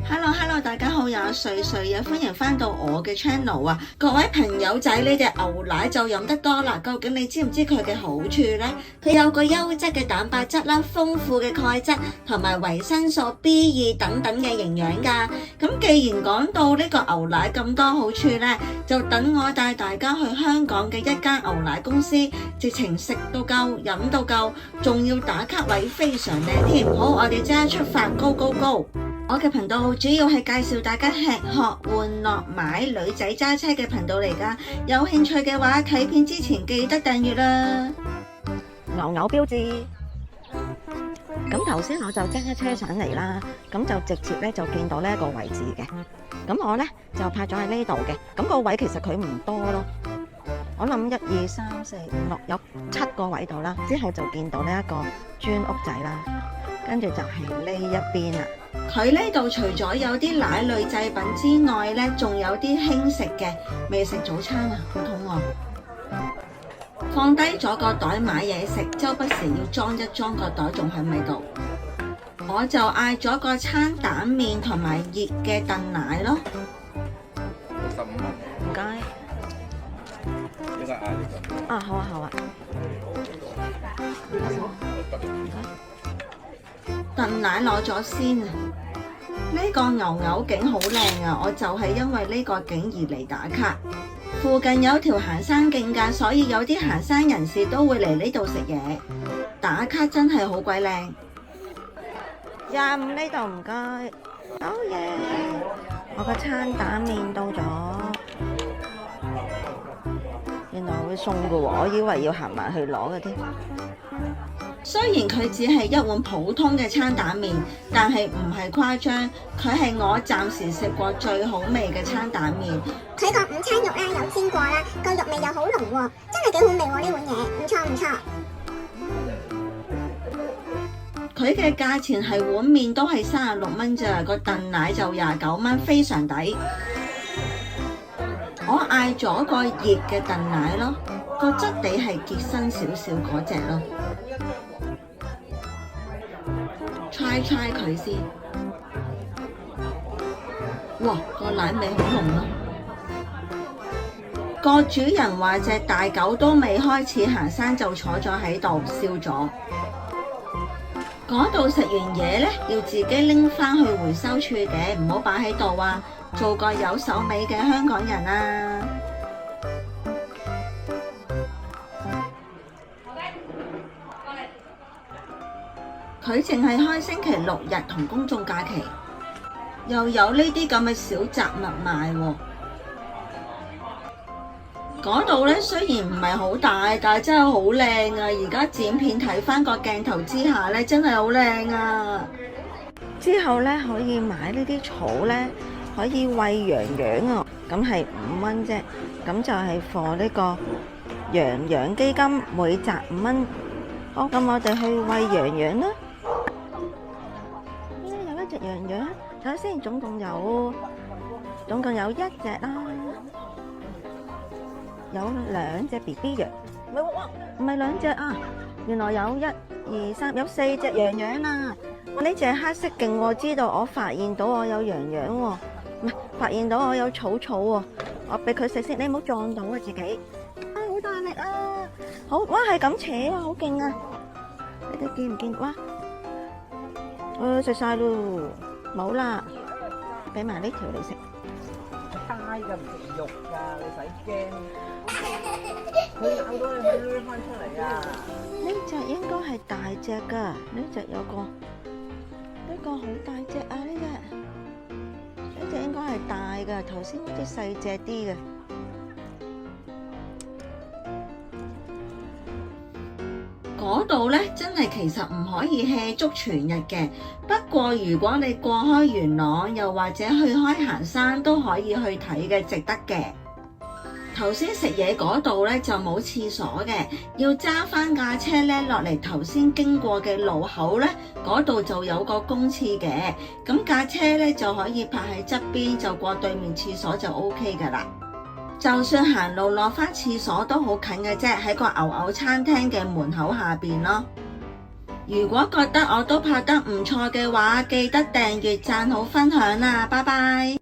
Hello，大家好，又有瑞啊，歡迎翻到我嘅 channel 啊！各位朋友仔，呢隻牛奶就飲得多啦，究竟你知唔知佢嘅好處呢？佢有個優質嘅蛋白質啦，豐富嘅鈣質同埋維生素 B2 等等嘅營養㗎。咁既然講到呢個牛奶咁多好處呢，就等我帶大家去香港嘅一間牛奶公司，直情食到夠，飲到夠，仲要打卡位非常靚添。好，我哋即刻出發 ，Go Go Go！我嘅頻道主要係介紹大家吃喝玩樂買女仔揸車嘅頻道嚟㗎，有興趣嘅話睇片之前記得訂閱啦。牛牛標誌，咁頭先我就揸車上嚟啦，咁就直接咧就見到呢一個位置嘅，咁我咧就泊咗喺呢度嘅，咁個位其實佢唔多咯，我諗1、2、3、4、5、6有7個位度啦，之後就見到呢一個磚屋仔啦，跟住就係呢一邊啦。佢呢度除咗有啲奶類製品之外呢，仲有啲輕食嘅，未食早餐啊，好肚餓。放低咗個袋買嘢食，周不時要裝一裝個袋仲喺咪度。我就嗌咗個餐蛋麵同埋熱嘅燉奶咯。15蚊，唔該。應該嗌呢個。啊，好啊，好啊。燉奶攞咗先啊！呢個牛景好靚啊！我就係因為呢個景而嚟打卡。附近有條行山徑㗎，所以有啲行山人士都會嚟呢度食嘢。打卡真係好鬼靚。25呢度唔該。好嘢！我個餐蛋麵到咗。原來會送㗎喎，我以為要行埋去攞嘅添。雖然佢只係一碗普通嘅餐蛋麵，但係唔係誇張，佢係我暫時食過最好味嘅餐蛋麵。佢個午餐肉啦又煎過啦，個肉味又好濃喎，真係幾好味喎呢碗嘢，唔錯唔錯。佢嘅價錢係碗麵都係36蚊咋，個燉奶就29蚊，非常抵。我嗌咗個熱嘅燉奶咯，個質地係結身少少嗰隻咯。try 佢先，哇，個奶味好濃咯。個主人話隻大狗都未開始行山就坐咗喺度笑咗。嗰度食完嘢呢，要自己拎返去回收處嘅，唔好擺喺度啊！做個有手尾嘅香港人啊！佢淨係開星期6日同公眾假期，又有呢啲咁嘅小雜物賣喎。嗰度呢，雖然唔係好大，但係真係好靚啊！而家剪片睇返個鏡頭之下呢，真係好靚啊！之後呢，可以買呢啲草呢，可以餵羊啊，咁係5蚊啫，咁就係for呢個羊養基金，每集5蚊。好，咁我哋去餵羊啦。有一隻羊，睇下先，總共有1隻啦，有2隻 BB 羊，唔係2隻啊，原來有1、2、3，有4隻羊啊！呢隻黑色勁喎，知道我發現到我有羊喎，唔係發現到我有草喎，我俾佢食先，你唔好撞到啊自己。啊，好大力啊！好，哇，係咁扯啊，好勁啊！你哋見唔見？哇！食晒咯，冇啦，俾埋呢條你食。齋㗎，唔食肉㗎，你使驚。佢咬到你咪擸翻出嚟啊！呢隻應該係大隻㗎，呢隻有個，呢個好大隻啊！呢隻應該係大㗎，頭先嗰啲細隻啲嘅。嗰度呢，真係其實唔可以 hea 足全日嘅，不過如果你過開元朗，又或者去開行山都可以去睇嘅，值得嘅。頭先食嘢嗰度呢，就冇廁所嘅，要揸返架車呢落嚟頭先經過嘅路口呢，嗰度就有個公廁嘅，咁架車呢就可以泊喺側邊，就過對面廁所就 OK 㗎喇。就算行路落返廁所都好近嘅啫，喺個牛餐廳嘅門口下邊咯。如果覺得我都拍得唔錯嘅話，記得訂閱、讚好、分享啊！拜拜。